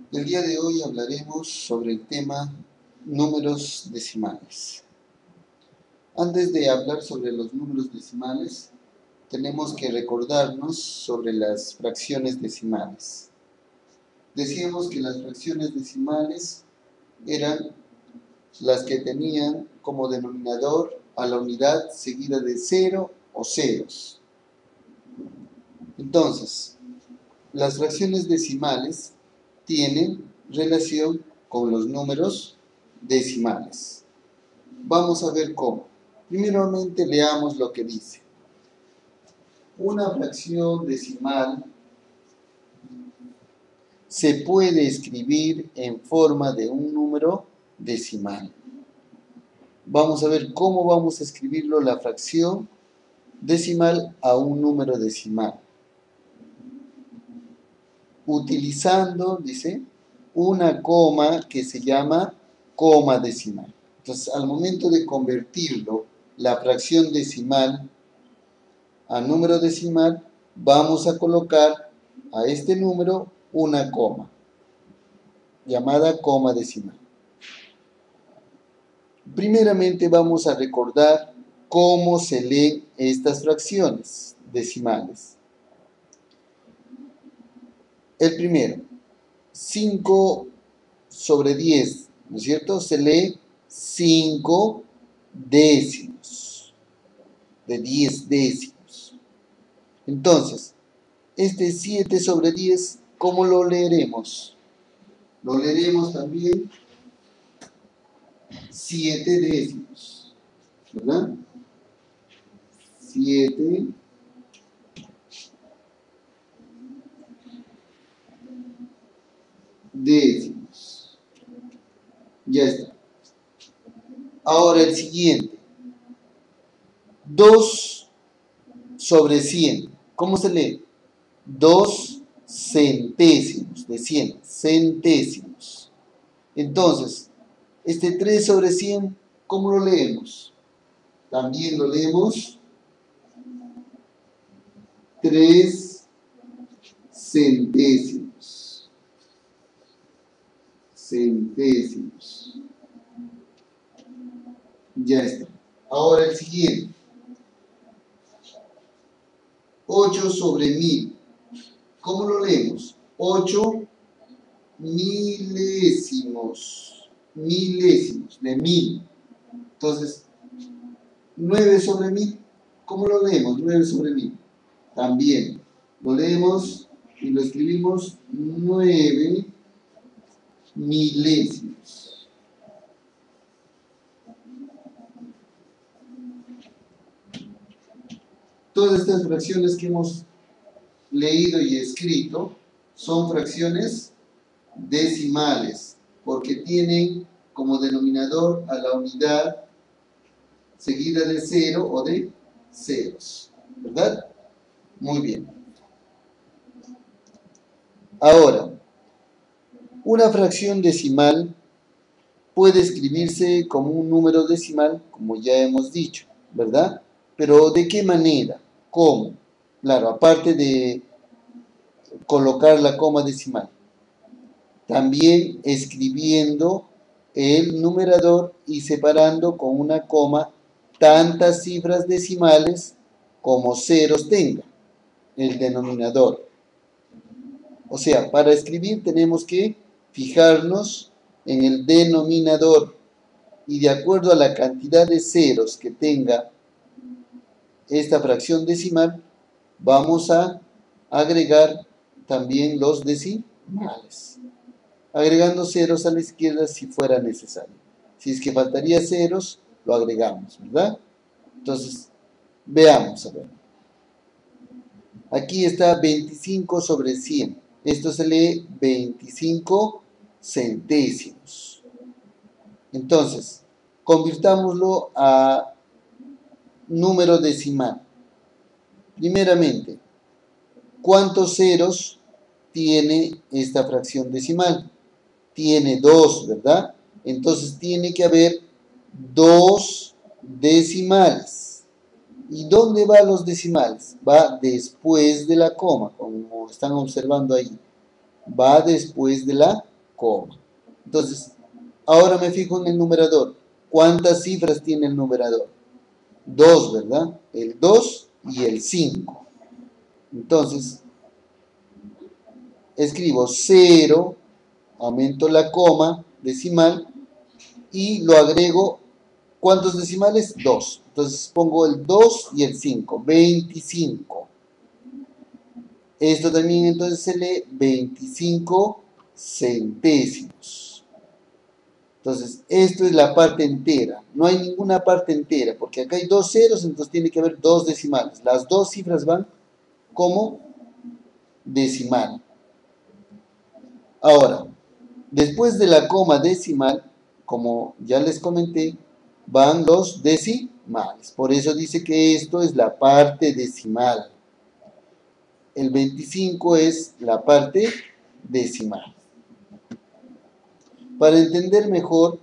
El día de hoy hablaremos sobre el tema números decimales. Antes de hablar sobre los números decimales, tenemos que recordarnos sobre las fracciones decimales. Decíamos que las fracciones decimales eran las que tenían como denominador a la unidad seguida de 0 o ceros. Entonces, las fracciones decimales tienen relación con los números decimales. Vamos a ver cómo. Primeramente leamos lo que dice. Una fracción decimal se puede escribir en forma de un número decimal. Vamos a ver cómo vamos a escribirlo la fracción decimal a un número decimal. Utilizando, dice, una coma que se llama coma decimal. Entonces, al momento de convertirlo, la fracción decimal a número decimal, vamos a colocar a este número una coma, llamada coma decimal. Primeramente vamos a recordar cómo se leen estas fracciones decimales. El primero, 5 sobre 10, ¿no es cierto? Se lee 5 décimos, de 10 décimos. Entonces, este 7 sobre 10, ¿cómo lo leeremos? Lo leeremos también 7 décimos, ¿verdad? 7 décimos. Ya está. Ahora el siguiente. 2 sobre 100. ¿Cómo se lee? 2 centésimos de 100. Centésimos. Entonces, este 3 sobre 100, ¿cómo lo leemos? También lo leemos 3 centésimos. Centésimos. Ya está. Ahora el siguiente. 8 sobre 1000. ¿Cómo lo leemos? 8 milésimos. Milésimos de 1000. Entonces, 9 sobre 1000. ¿Cómo lo leemos? 9 sobre 1000. También lo leemos y lo escribimos 9 milésimos. Todas estas fracciones que hemos leído y escrito son fracciones decimales, porque tienen como denominador a la unidad seguida de 0 o de ceros, ¿verdad? Muy bien. Ahora, una fracción decimal puede escribirse como un número decimal, como ya hemos dicho, ¿verdad? Pero ¿de qué manera? ¿Cómo? Claro, aparte de colocar la coma decimal, también escribiendo el numerador y separando con una coma tantas cifras decimales como ceros tenga el denominador. O sea, para escribir tenemos que fijarnos en el denominador y de acuerdo a la cantidad de ceros que tenga esta fracción decimal, vamos a agregar también los decimales, agregando ceros a la izquierda si fuera necesario. Si es que faltaría ceros, lo agregamos, ¿verdad? Entonces, veamos a ver. Aquí está 25 sobre 100. Esto se lee 25 centésimos. Entonces, convirtámoslo a número decimal. Primeramente, ¿cuántos ceros tiene esta fracción decimal? Tiene 2, ¿verdad? Entonces tiene que haber 2 decimales. ¿Y dónde van los decimales? Va después de la coma, como están observando ahí. Va después de la coma. Entonces, ahora me fijo en el numerador. ¿Cuántas cifras tiene el numerador? 2, ¿verdad? El 2 y el 5. Entonces, escribo 0, aumento la coma decimal y lo agrego. ¿Cuántos decimales? 2. Entonces pongo el 2 y el 5, 25. Esto también entonces se lee 25 centésimos. Entonces, esto es la parte entera. No hay ninguna parte entera, porque acá hay 2 ceros, entonces tiene que haber 2 decimales. Las dos cifras van como decimal. Ahora, después de la coma decimal, como ya les comenté, van los decimales. Por eso dice que esto es la parte decimal. El 25 es la parte decimal. Para entender mejor,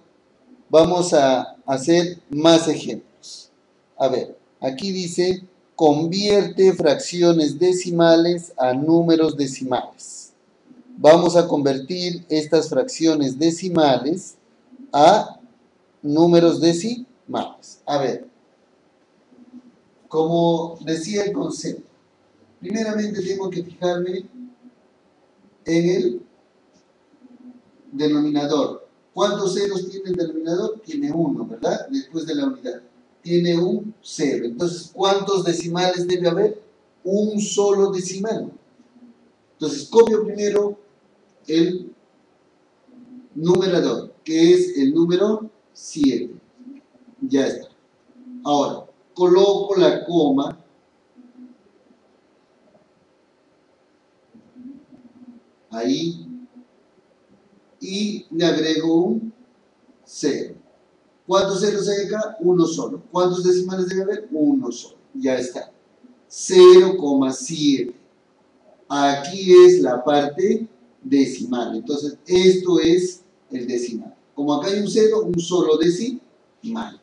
vamos a hacer más ejemplos. A ver, aquí dice, convierte fracciones decimales a números decimales. Vamos a convertir estas fracciones decimales a números decimales. A ver, como decía el concepto, primeramente tengo que fijarme en el denominador. ¿Cuántos ceros tiene el denominador? Tiene 1, ¿verdad? Después de la unidad. Tiene un 0. Entonces, ¿cuántos decimales debe haber? Un solo decimal. Entonces, copio primero el numerador, que es el número 7. Ya está. Ahora, coloco la coma ahí y le agrego un 0. ¿Cuántos ceros hay acá? Uno solo. ¿Cuántos decimales debe haber? Uno solo. Ya está. 0,7. Aquí es la parte decimal. Entonces, esto es el decimal. Como acá hay un 0, un solo decimal.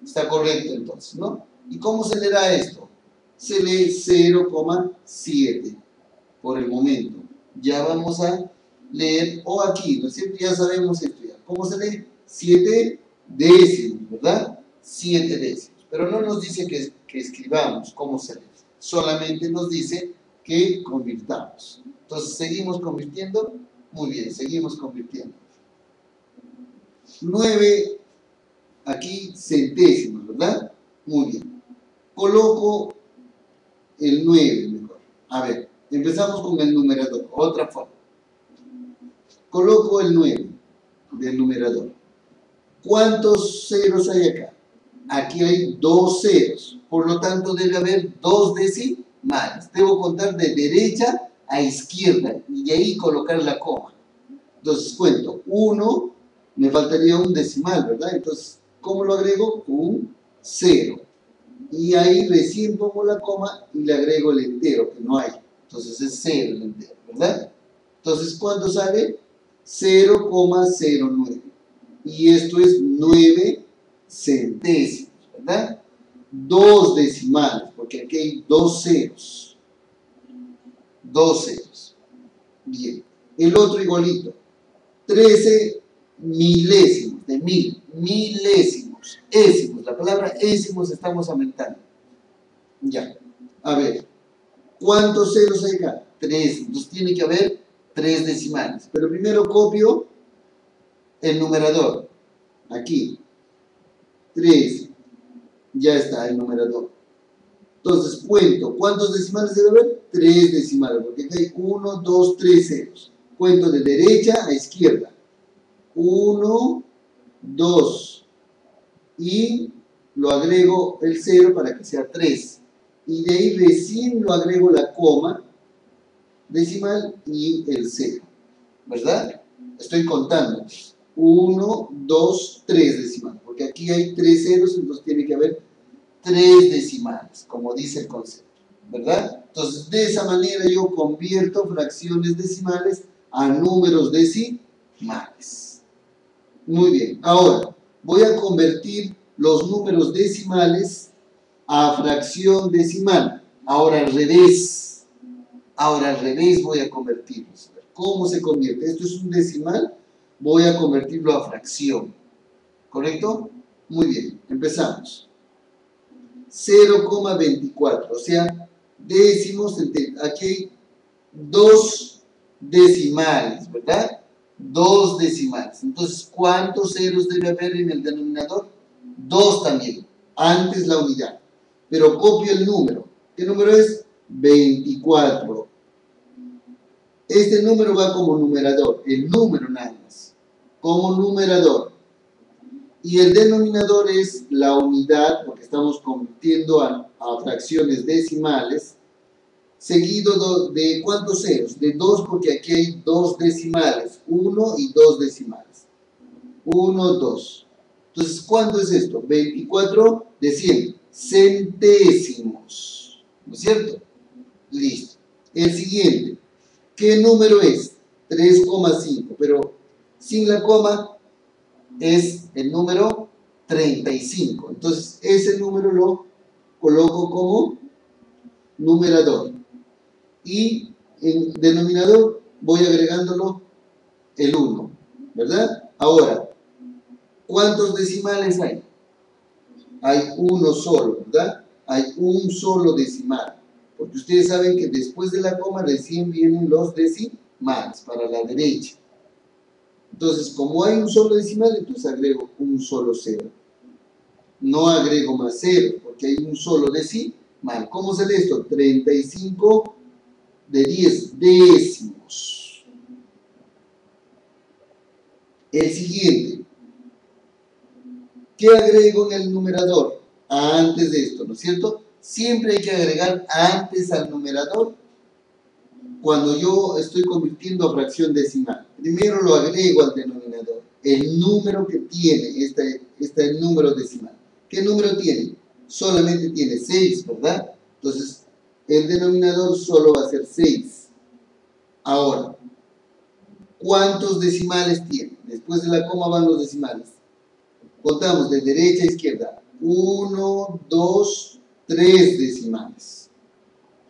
Está correcto entonces, ¿no? ¿Y cómo se leerá esto? Se lee 0,7 por el momento. Ya vamos a leer, o aquí, ¿no es cierto? Ya sabemos estudiar. ¿Cómo se lee? 7 décimos, ¿verdad? 7 décimos. Pero no nos dice que escribamos cómo se lee. Solamente nos dice que convirtamos. Entonces, ¿seguimos convirtiendo? Muy bien, seguimos convirtiendo. 9, aquí centésimos, ¿verdad? Muy bien. Coloco el 9 mejor. A ver, empezamos con el numerador. Otra forma. Coloco el 9 del numerador. ¿Cuántos ceros hay acá? Aquí hay 2 ceros. Por lo tanto, debe haber 2 decimales. Debo contar de derecha a izquierda y de ahí colocar la coma. Entonces cuento 1, me faltaría un decimal, ¿verdad? Entonces, ¿cómo lo agrego? Un 0. Y ahí recién pongo la coma y le agrego el entero, que no hay. Entonces es 0 el entero, ¿verdad? Entonces, ¿cuánto sale? 0,09. Y esto es 9 centésimos, ¿verdad? 2 decimales, porque aquí hay 2 ceros. 2 ceros. Bien. El otro igualito. 13 milésimos, de mil. Milésimos. Ésimos. La palabra ésimos estamos aumentando. Ya. A ver. ¿Cuántos ceros hay acá? 3. Entonces tiene que haber 3 decimales. Pero primero copio el numerador. Aquí. 3. Ya está el numerador. Entonces cuento. ¿Cuántos decimales debe haber? 3 decimales. Porque aquí hay 1, 2, 3 ceros. Cuento de derecha a izquierda. 1, 2. Y lo agrego el 0 para que sea 3. Y de ahí recién lo agrego la coma decimal y el 0. ¿Verdad? Estoy contando. 1, 2, 3 decimales. Porque aquí hay 3 ceros, entonces tiene que haber 3 decimales, como dice el concepto. ¿Verdad? Entonces, de esa manera yo convierto fracciones decimales a números decimales. Muy bien. Ahora, voy a convertir los números decimales a fracción decimal. Ahora al revés. Ahora al revés voy a convertirlos. ¿Cómo se convierte? Esto es un decimal, voy a convertirlo a fracción. ¿Correcto? Muy bien, empezamos. 0,24, o sea, décimos, aquí hay dos decimales, ¿verdad? Dos decimales. Entonces, ¿cuántos ceros debe haber en el denominador? Dos también, antes la unidad. Pero copio el número. ¿Qué número es? 24. Este número va como numerador, el número nada más, como numerador. Y el denominador es la unidad, porque estamos convirtiendo a fracciones decimales, seguido de ¿cuántos ceros? De 2, porque aquí hay dos decimales, 1 y 2 decimales. 1, 2. Entonces, ¿cuánto es esto? 24 de 100, centésimos. ¿No es cierto? Listo. El siguiente, ¿qué número es? 3,5, pero sin la coma es el número 35. Entonces, ese número lo coloco como numerador. Y en denominador voy agregándolo el 1, ¿verdad? Ahora, ¿cuántos decimales hay? Hay uno solo, ¿verdad? Hay un solo decimal. Porque ustedes saben que después de la coma recién vienen los decimales para la derecha. Entonces, como hay un solo decimal, entonces agrego un solo cero. No agrego más cero, porque hay un solo decimal. ¿Cómo se lee esto? 35 de 10 décimos. El siguiente. ¿Qué agrego en el numerador? Antes de esto, ¿no es cierto? Siempre hay que agregar antes al numerador cuando yo estoy convirtiendo a fracción decimal. Primero lo agrego al denominador, el número que tiene este número decimal. ¿Qué número tiene? Solamente tiene 6, ¿verdad? Entonces, el denominador solo va a ser 6. Ahora, ¿cuántos decimales tiene? Después de la coma van los decimales. Contamos de derecha a izquierda. 1, 2, 3 decimales.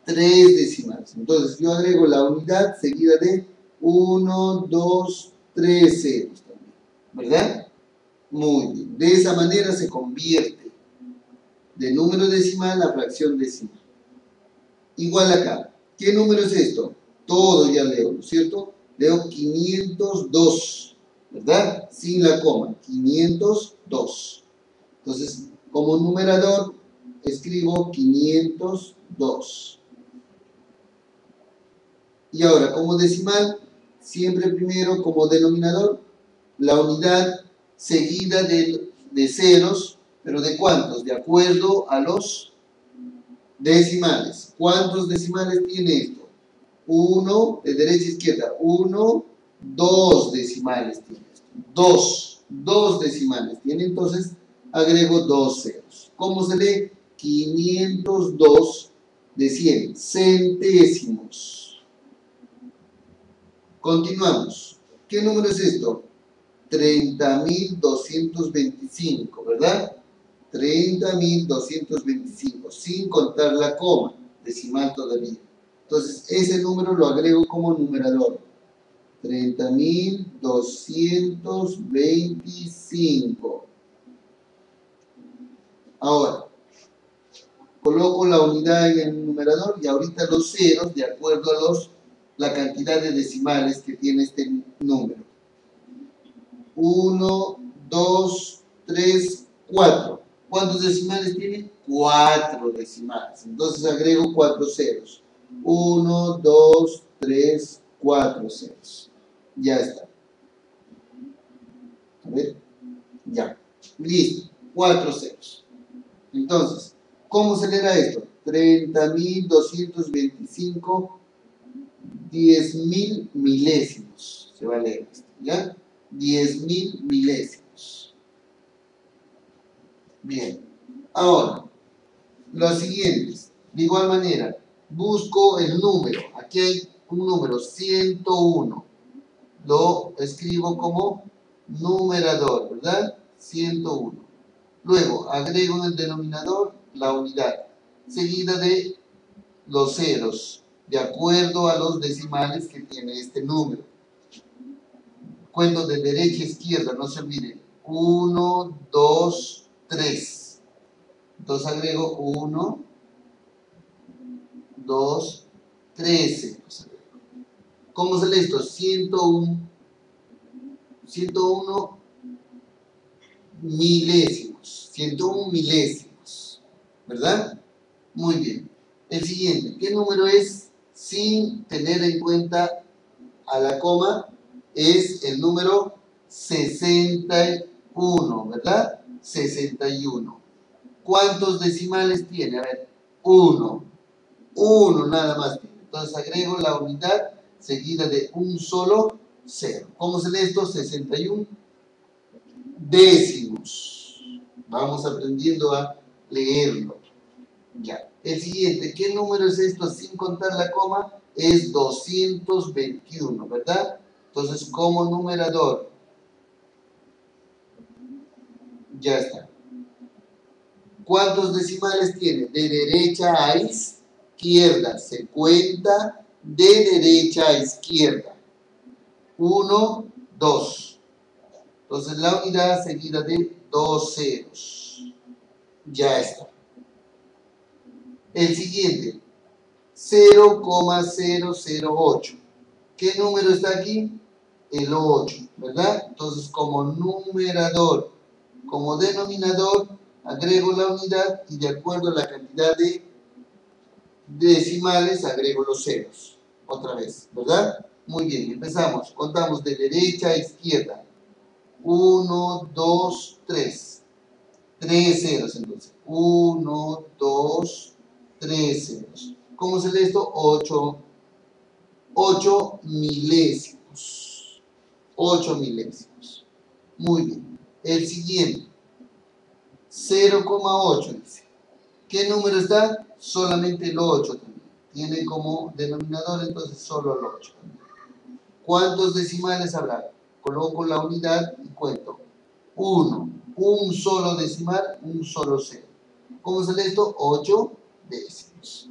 3 decimales. Entonces yo agrego la unidad seguida de 1, 2, 3 ceros también. ¿Verdad? Muy bien. De esa manera se convierte de número decimal a fracción decimal. Igual acá. ¿Qué número es esto? Todo ya leo, ¿no es cierto? Leo 502, ¿verdad? Sin la coma. 502. Entonces, como numerador, escribo 502. Y ahora, como decimal, siempre primero como denominador, la unidad seguida de ceros, pero ¿de cuántos? De acuerdo a los decimales. ¿Cuántos decimales tiene esto? 1, de derecha a izquierda, 1, 2 decimales tiene esto. 2 decimales tiene, entonces agrego 2 ceros. ¿Cómo se lee? 502 de 100, centésimos. Continuamos. ¿Qué número es esto? 30.225, ¿verdad? 30.225, sin contar la coma, decimal todavía. Entonces, ese número lo agrego como numerador. 30.225. Ahora, coloco la unidad en el numerador y ahorita los ceros de acuerdo a la cantidad de decimales que tiene este número. 1, 2, 3, 4. ¿Cuántos decimales tiene? 4 decimales. Entonces agrego 4 ceros. 1, 2, 3, 4 ceros. Ya está. A ver. Ya. Listo. 4 ceros. Entonces, ¿cómo se leerá esto? 30.225, 10.000 milésimos. Se va a leer esto, ¿ya? 10.000 milésimos. Bien. Ahora, los siguientes. De igual manera, busco el número. Aquí hay un número, 101. Lo escribo como numerador, ¿verdad? 101. Luego, agrego en el denominador la unidad, seguida de los ceros. de acuerdo a los decimales que tiene este número. Cuento de derecha a izquierda, no se olviden. 1, 2, 3. Entonces agrego 1, 2, 13. ¿Cómo se lee esto? 101 milésimos. 101 milésimos. ¿Verdad? Muy bien. El siguiente. ¿Qué número es sin tener en cuenta a la coma? Es el número 61, ¿verdad? 61. ¿Cuántos decimales tiene? A ver, 1. 1 nada más tiene. Entonces agrego la unidad seguida de un solo 0. ¿Cómo se lee esto? 61 décimos. Vamos aprendiendo a leerlo. Ya. El siguiente, ¿qué número es esto sin contar la coma? Es 221, ¿verdad? Entonces, como numerador, ya está. ¿Cuántos decimales tiene? De derecha a izquierda. Se cuenta de derecha a izquierda. 1, 2. Entonces, la unidad seguida de 2 ceros. Ya está. El siguiente, 0,008. ¿Qué número está aquí? El 8, ¿verdad? Entonces, como numerador, como denominador, agrego la unidad y de acuerdo a la cantidad de decimales, agrego los ceros. Otra vez, ¿verdad? Muy bien, empezamos. Contamos de derecha a izquierda. 1, 2, 3. 3 ceros entonces. 1, 2, 3 ceros. ¿Cómo se lee esto? 8 milésimos. 8 milésimos. Muy bien. El siguiente. 0,8 dice. ¿Qué número está? Solamente el 8 también. Tiene como denominador entonces solo el 8 también. ¿Cuántos decimales habrá? Coloco la unidad y cuento. 1. Un solo decimal, un solo cero. ¿Cómo se lee esto? 8 décimos.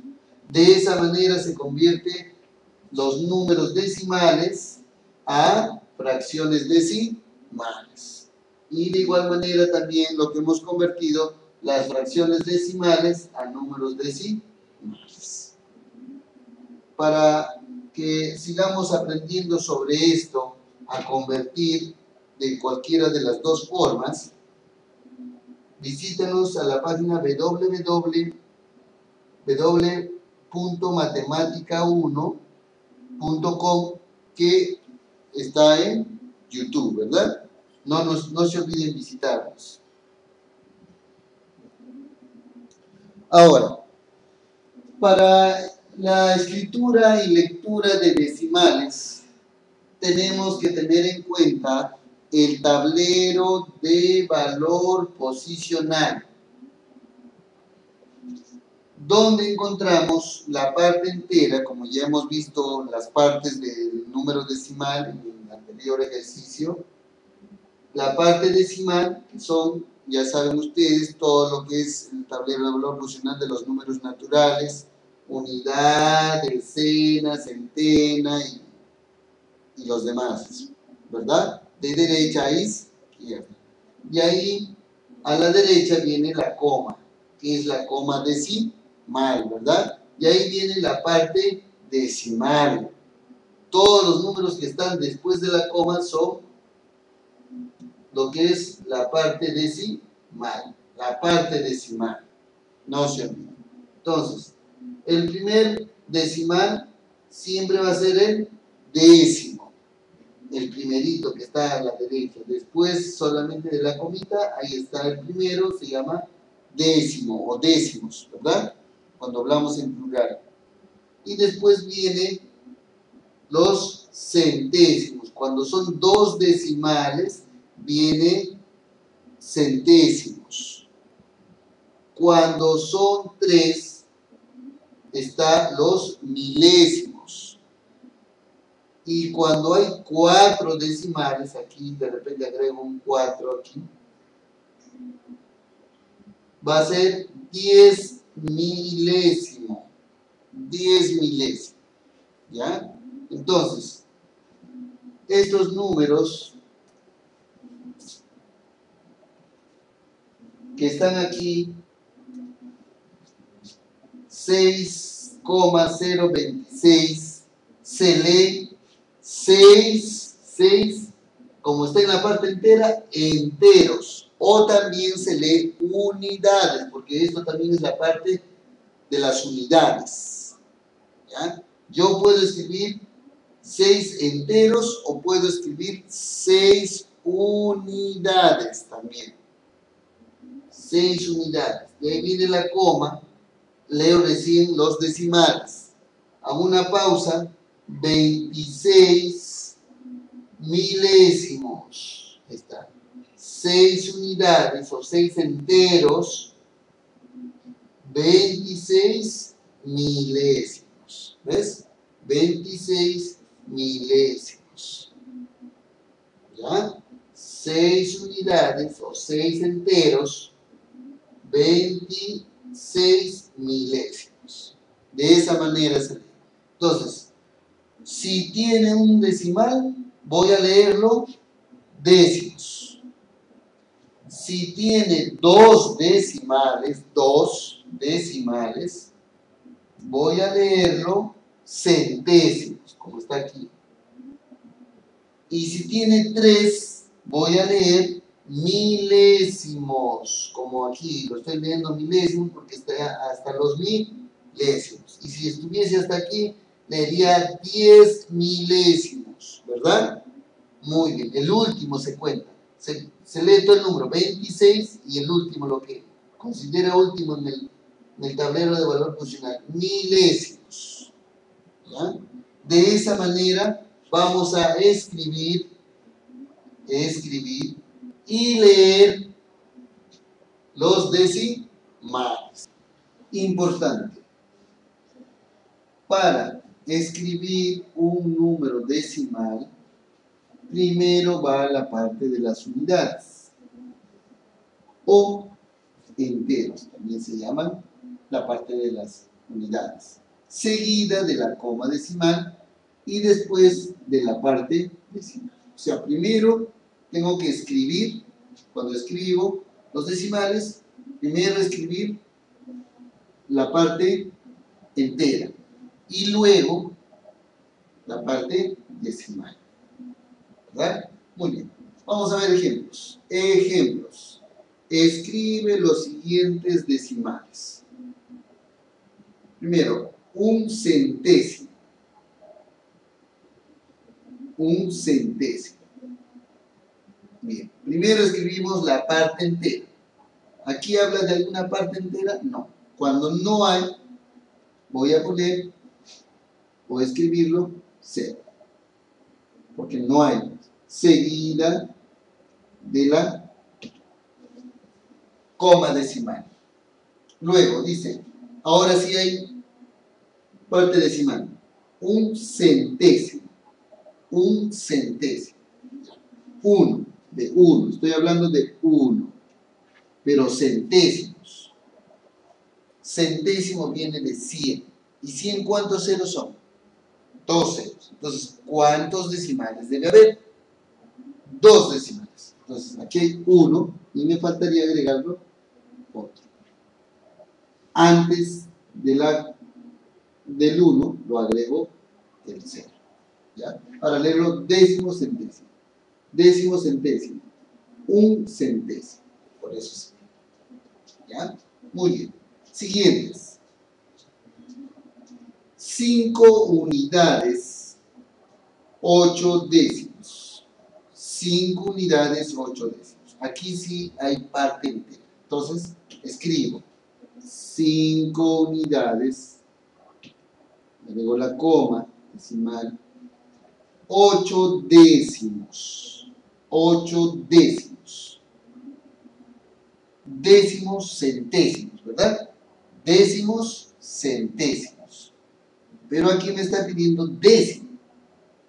De esa manera se convierte los números decimales a fracciones decimales. Y de igual manera también lo que hemos convertido las fracciones decimales a números decimales. Para que sigamos aprendiendo sobre esto, a convertir de cualquiera de las dos formas, visítanos a la página www.matematica1.com que está en YouTube, ¿verdad? No se olviden visitarnos. Ahora, para la escritura y lectura de decimales, tenemos que tener en cuenta el tablero de valor posicional, donde encontramos la parte entera, como ya hemos visto las partes del número decimal en el anterior ejercicio, la parte decimal, que son, ya saben ustedes, todo lo que es el tablero de valor posicional de los números naturales, unidad, decena, centena y los demás, ¿verdad? De derecha a izquierda. Y ahí a la derecha viene la coma, que es la coma decimal, ¿verdad? Y ahí viene la parte decimal. Todos los números que están después de la coma son lo que es la parte decimal. La parte decimal. No se olviden. Entonces, el primer decimal siempre va a ser el décimo. El primerito que está a la derecha. Después solamente de la comita, ahí está el primero, se llama décimo o décimos, ¿verdad? Cuando hablamos en plural. Y después vienen los centésimos. Cuando son dos decimales, viene centésimos. Cuando son tres, están los milésimos. Y cuando hay 4 decimales, aquí de repente agrego un 4 aquí, va a ser 10 milésimo. 10 milésimo. ¿Ya? Entonces, estos números que están aquí, 6,026, se lee 6, como está en la parte entera, enteros. O también se lee unidades, porque esto también es la parte de las unidades. ¿Ya? Yo puedo escribir 6 enteros o puedo escribir 6 unidades también. 6 unidades. De ahí viene la coma. Leo recién los decimales. Hago una pausa. 26 milésimos. Ahí está. 6 unidades o 6 enteros. 26 milésimos. ¿Ves? 26 milésimos. ¿Ya? 6 unidades o 6 enteros. 26 milésimos. De esa manera se lee. Entonces, si tiene un decimal, voy a leerlo décimos. Si tiene dos decimales, voy a leerlo centésimos, como está aquí. Y si tiene 3, voy a leer milésimos, como aquí, lo estoy leyendo milésimos porque está hasta los milésimos. Y si estuviese hasta aquí, leería 10 milésimos, ¿verdad? Muy bien, el último se cuenta. Se lee todo el número, 26, y el último, lo que considera último en el tablero de valor posicional, milésimos. ¿Ya? De esa manera vamos a escribir y leer los decimales. Importante. Para escribir un número decimal, primero va a la parte de las unidades o enteros, también se llaman la parte de las unidades, seguida de la coma decimal y después de la parte decimal. O sea, primero tengo que escribir, cuando escribo los decimales, primero escribir la parte entera y luego la parte decimal. ¿Verdad? Muy bien. Vamos a ver ejemplos. Ejemplos. Escribe los siguientes decimales. Primero, un centésimo. Un centésimo. Bien. Primero escribimos la parte entera. ¿Aquí habla de alguna parte entera? No. Cuando no hay, voy a poner o escribirlo 0. Porque no hay. Seguida de la coma decimal. Luego dice, ahora sí hay parte decimal. Un centésimo. Un centésimo. 1. De 1. Estoy hablando de 1. Pero centésimos. Centésimo viene de 100. ¿Y 100 cuántos ceros son? 2 ceros. Entonces, ¿cuántos decimales debe haber? 2 decimales. Entonces, aquí hay 1 y me faltaría agregarlo otro. Antes del 1 lo agrego el 0. ¿Ya? Para leerlo décimo centésimo. Décimo centésimo. Un centésimo. Por eso sí. ¿Ya? Muy bien. Siguientes. 5 unidades, 8 décimos. 5 unidades, 8 décimos. Aquí sí hay parte entera. Entonces, escribo 5 unidades, agrego la coma decimal, 8 décimos. 8 décimos. Décimos, centésimos, ¿verdad? Décimos, centésimos. Pero aquí me está pidiendo décimo.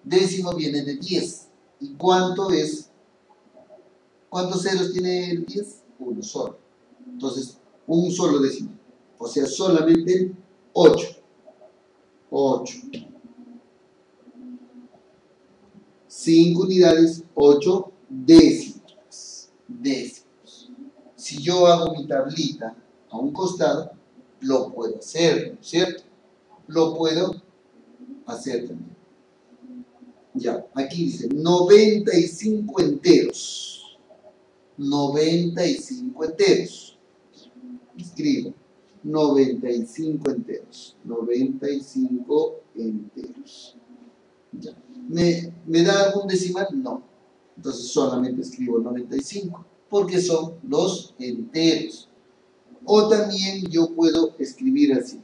Décimo viene de 10. ¿Y cuánto es? ¿Cuántos ceros tiene el 10? Uno solo. Entonces, un solo décimo. O sea, solamente 8. 8. 5 unidades, 8 décimas. Décimos. Si yo hago mi tablita a un costado, lo puedo hacer, ¿no es cierto? Lo puedo hacer también. Ya, aquí dice 95 enteros. 95 enteros. Escribo 95 enteros. 95 enteros. Ya. ¿Me da algún decimal? No. Entonces solamente escribo 95, porque son los enteros. O también yo puedo escribir así.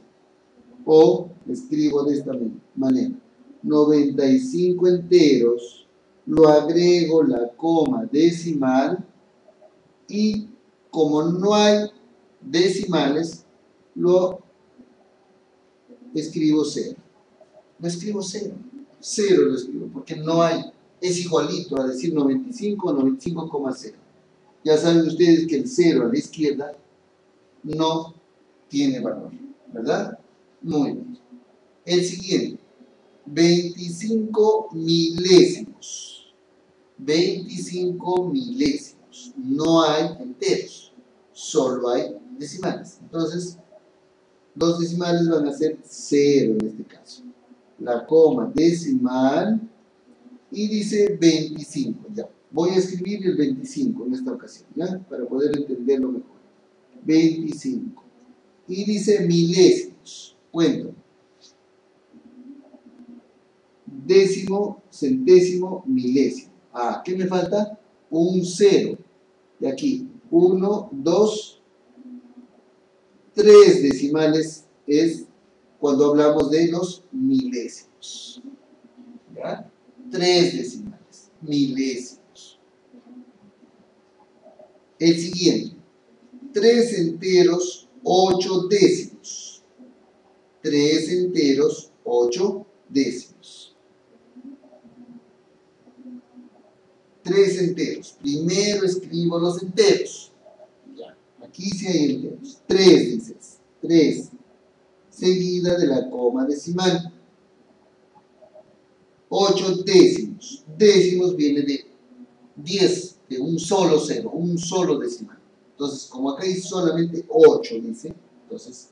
O escribo de esta manera. 95 enteros, lo agrego la coma decimal y como no hay decimales, lo escribo 0. Lo escribo 0. 0 lo escribo porque no hay. Es igualito a decir 95 o 95,0. Ya saben ustedes que el 0 a la izquierda no tiene valor, ¿verdad? Muy bien. El siguiente. 25 milésimos. 25 milésimos. No hay enteros, solo hay decimales. Entonces, los decimales van a ser 0 en este caso. La coma decimal y dice 25. Ya, voy a escribir el 25 en esta ocasión, ¿ya? Para poder entenderlo mejor. 25. Y dice milésimos. Cuento. Décimo, centésimo, milésimo. Ah, ¿qué me falta? Un 0. Y aquí, 1, 2, 3 decimales es cuando hablamos de los milésimos. ¿Ya? 3 decimales, milésimos. El siguiente, 3 enteros, 8 décimos. 3 enteros, 8 décimos. 3 enteros. Primero escribo los enteros. Ya. Aquí sí hay enteros. 3 dices. 3. Seguida de la coma decimal. 8 décimos. Décimos viene de 10, de un solo cero, un solo decimal. Entonces, como acá hay solamente 8, dice, entonces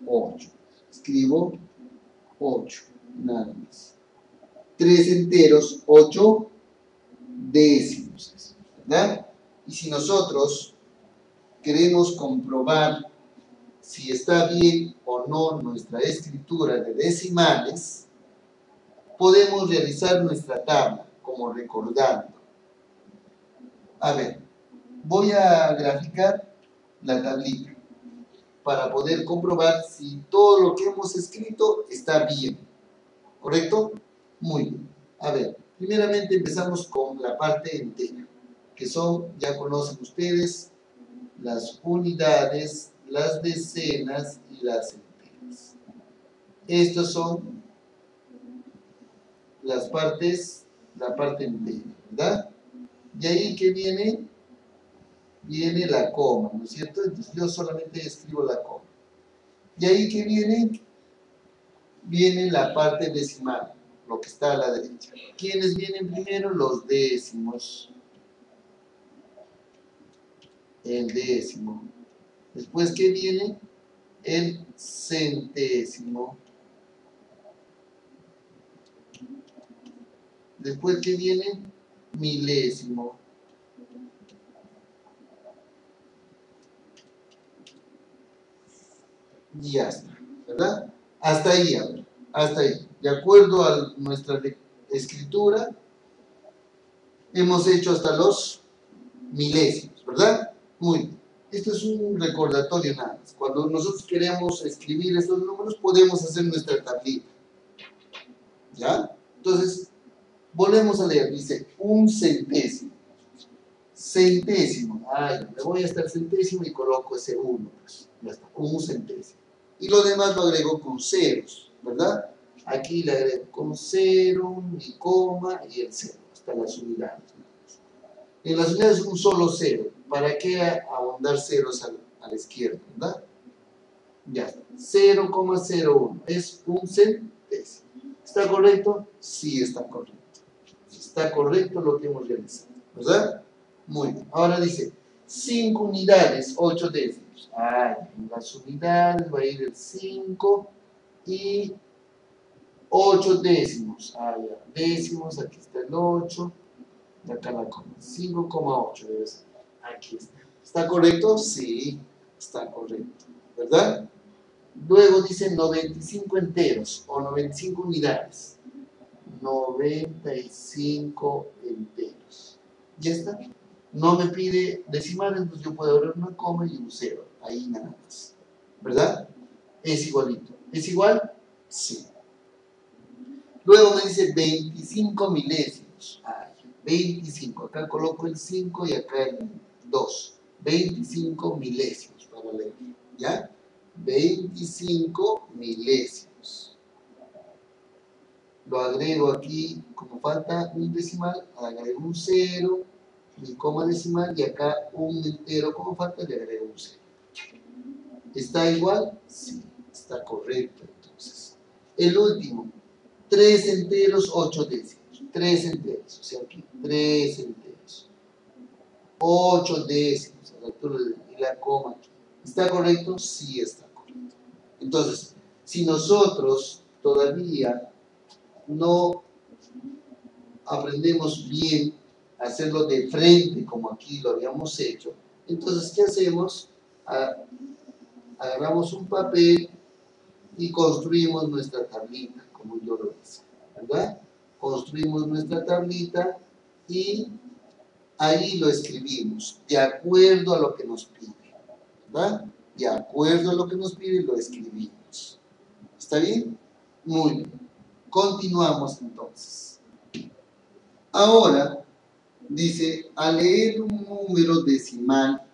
8. Escribo 8, nada más. 3 enteros, 8 décimos, ¿verdad? Y si nosotros queremos comprobar si está bien o no nuestra escritura de decimales, podemos realizar nuestra tabla, como recordando. A ver, voy a graficar la tablita para poder comprobar si todo lo que hemos escrito está bien. ¿Correcto? Muy bien. A ver, primeramente empezamos con la parte entera, que son, ya conocen ustedes, las unidades, las decenas y las centenas. Estas son las partes, la parte entera, ¿verdad? Y ahí que viene la coma, ¿no es cierto? Entonces yo solamente escribo la coma. Y ahí que viene la parte decimal, lo que está a la derecha. ¿Quiénes vienen primero? Los décimos. El décimo. Después, ¿qué viene? El centésimo. Después, ¿qué viene? Milésimo. Y ya está, ¿verdad? Hasta ahí, hasta ahí. De acuerdo a nuestra escritura, hemos hecho hasta los milésimos, ¿verdad? Muy bien. Esto es un recordatorio nada más. Cuando nosotros queremos escribir estos números, podemos hacer nuestra tablita. ¿Ya? Entonces, volvemos a leer. Dice, un centésimo. Centésimo. Ay, me voy hasta el centésimo y coloco ese 1. Pues, ya está, un centésimo. Y lo demás lo agrego con ceros, ¿verdad? Aquí le agrego con 0, mi coma y el 0, hasta las unidades. En las unidades un solo 0. ¿Para qué ahondar ceros a la izquierda, verdad? Ya está. 0,01 es un centésimo. ¿Está correcto? Sí, está correcto. Está correcto lo que hemos realizado, ¿verdad? Muy bien. Ahora dice 5 unidades, 8 décimos. En las unidades va a ir el 5 y 8 décimos. Ya. Décimos, aquí está el 8. Y acá la coma. 5,8 debe ser. Aquí está. ¿Está correcto? Sí, está correcto. ¿Verdad? Luego dice 95 enteros o 95 unidades. 95 enteros. ¿Ya está? No me pide decimales, entonces yo puedo abrir una coma y un 0. Ahí nada más. ¿Verdad? Es igualito. ¿Es igual? Sí. Luego me dice 25 milésimos. 25. Acá coloco el 5 y acá el 2. 25 milésimos para leer. ¿Ya? 25 milésimos. Lo agrego aquí, como falta un decimal, agrego un 0, mi coma decimal, y acá un entero, como falta, le agrego un 0. ¿Está igual? Sí, está correcto entonces. El último, 3 enteros, 8 décimos. 3 enteros, o sea aquí, 3 enteros. 8 décimos, a la altura de la coma aquí. ¿Está correcto? Sí está correcto. Entonces, si nosotros todavía no aprendemos bien a hacerlo de frente como aquí lo habíamos hecho, entonces ¿qué hacemos? Agarramos un papel y construimos nuestra tablita, como yo lo hice, ¿verdad? Construimos nuestra tablita y ahí lo escribimos, de acuerdo a lo que nos pide, ¿verdad? De acuerdo a lo que nos pide, lo escribimos. ¿Está bien? Muy bien. Continuamos entonces. Ahora, dice, al leer un número decimal,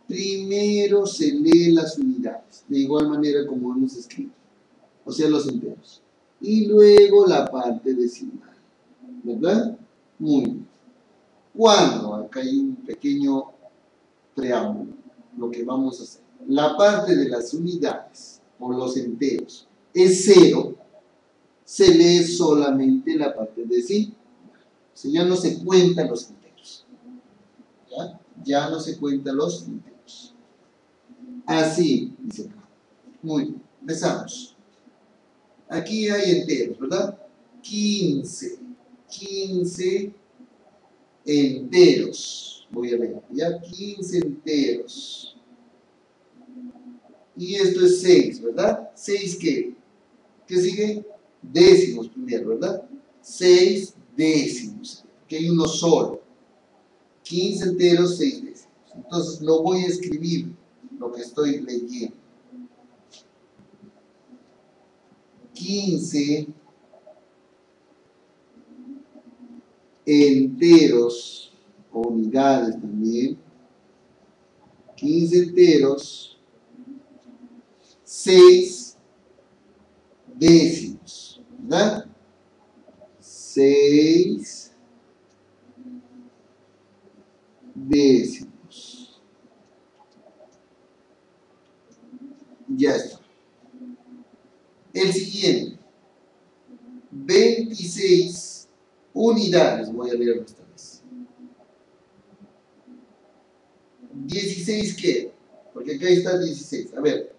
primero se lee las unidades, de igual manera como hemos escrito, o sea, los enteros, y luego la parte decimal, ¿verdad? Muy bien. ¿Cuándo? Acá hay un pequeño preámbulo, lo que vamos a hacer. La parte de las unidades, o los enteros, es 0, se lee solamente la parte decimal. O sea, ya no se cuentan los enteros. Ya no se cuentan los enteros. Así, dice acá. Muy bien, empezamos. Aquí hay enteros, ¿verdad? 15 enteros. Voy a leer, ¿ya? 15 enteros. Y esto es 6, ¿verdad? ¿6 qué? ¿Qué sigue? Décimos primero, ¿verdad? 6 décimos. Que hay uno solo. 15 enteros, 6 décimos. Entonces lo voy a escribir, lo que estoy leyendo. 15 enteros, o unidades también. 15 enteros, 6 décimos, ¿verdad? 6 décimos. Ya está. El siguiente, 26 unidades, voy a leerlo esta vez. 16 ¿qué? Porque acá está 16. A ver,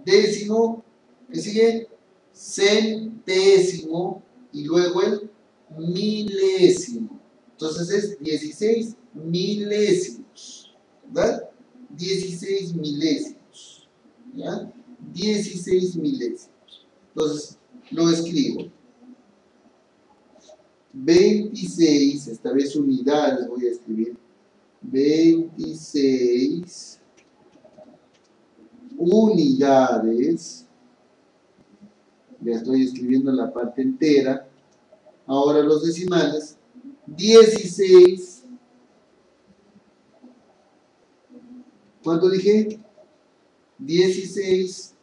décimo, ¿qué sigue? Centésimo y luego el milésimo. Entonces es 16 milésimos, ¿verdad? 16 milésimos, ¿ya? 16 milésimos. Entonces lo escribo. 26, esta vez unidades voy a escribir. 26 unidades. Ya estoy escribiendo la parte entera. Ahora los decimales. 16. ¿Cuánto dije? 16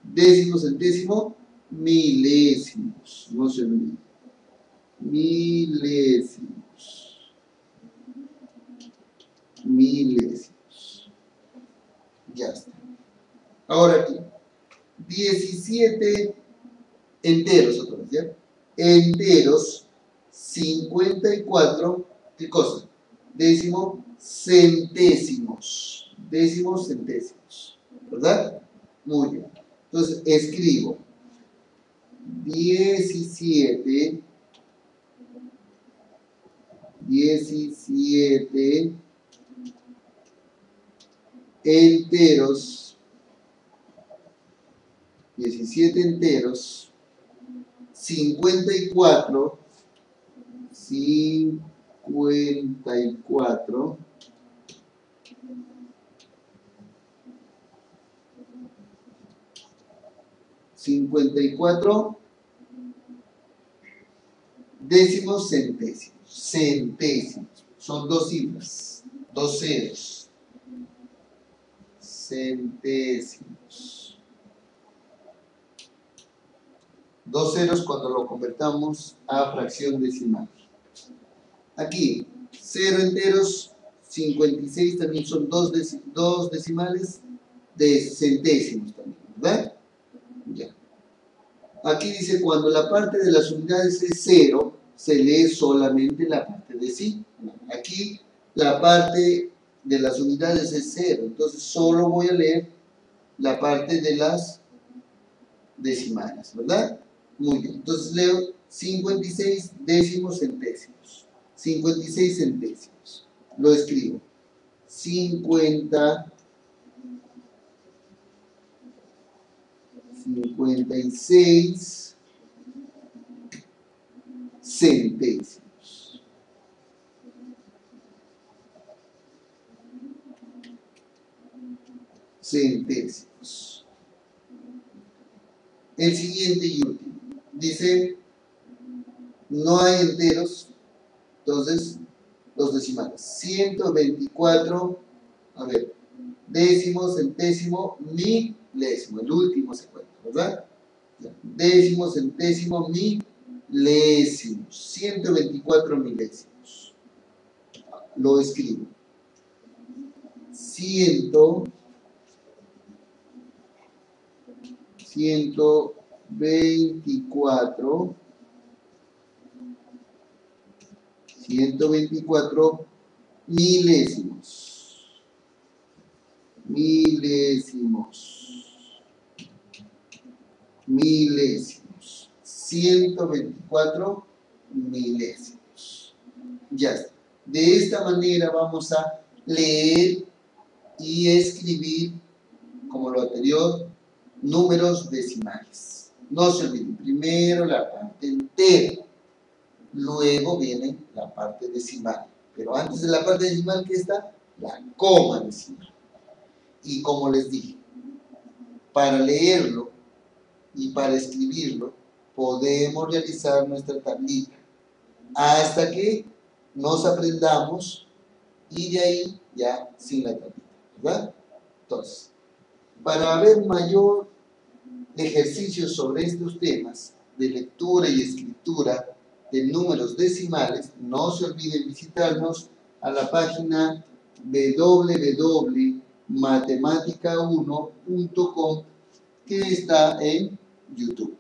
décimos, centésimo, milésimos. No se olvide. Milésimos. Milésimos. Ya está. Ahora aquí. 17 enteros otra vez, ¿ya? Enteros, 54, ¿qué cosa? Décimo centésimos. Décimos centésimos. ¿Verdad? Muy bien. Entonces, escribo 17 enteros, 17 enteros, 54 décimos centésimos. Centésimos. Son dos cifras, dos ceros. Centésimos. Dos ceros cuando lo convertamos a fracción decimal. Aquí, 0 enteros, 56 también son dos decimales de centésimos también, ¿verdad? Ya. Aquí dice, cuando la parte de las unidades es 0, se lee solamente la parte de sí. Aquí la parte de las unidades es 0, entonces solo voy a leer la parte de las decimales, ¿verdad? Muy bien, entonces leo 56 décimos centésimos. 56 centésimos. Lo escribo. 56 centésimos. Centésimos. El siguiente y último. Dice, no hay enteros, entonces los decimales. 124, a ver, décimo, centésimo, milésimo. El último se cuenta, ¿verdad? Décimo, centésimo, milésimos. 124 milésimos. Lo escribo. 124 milésimos. Milésimos. 124 milésimos. Ya está. De esta manera vamos a leer y escribir, como lo anterior, números decimales. No se olviden, primero la parte entera, luego viene la parte decimal. Pero antes de la parte decimal, ¿qué está? La coma decimal. Y como les dije, para leerlo y para escribirlo, podemos realizar nuestra tablita hasta que nos aprendamos y de ahí ya sin la tablita, ¿verdad? Entonces, para ver mayor ejercicios sobre estos temas de lectura y escritura de números decimales, no se olviden visitarnos a la página www.matematica1.com que está en YouTube.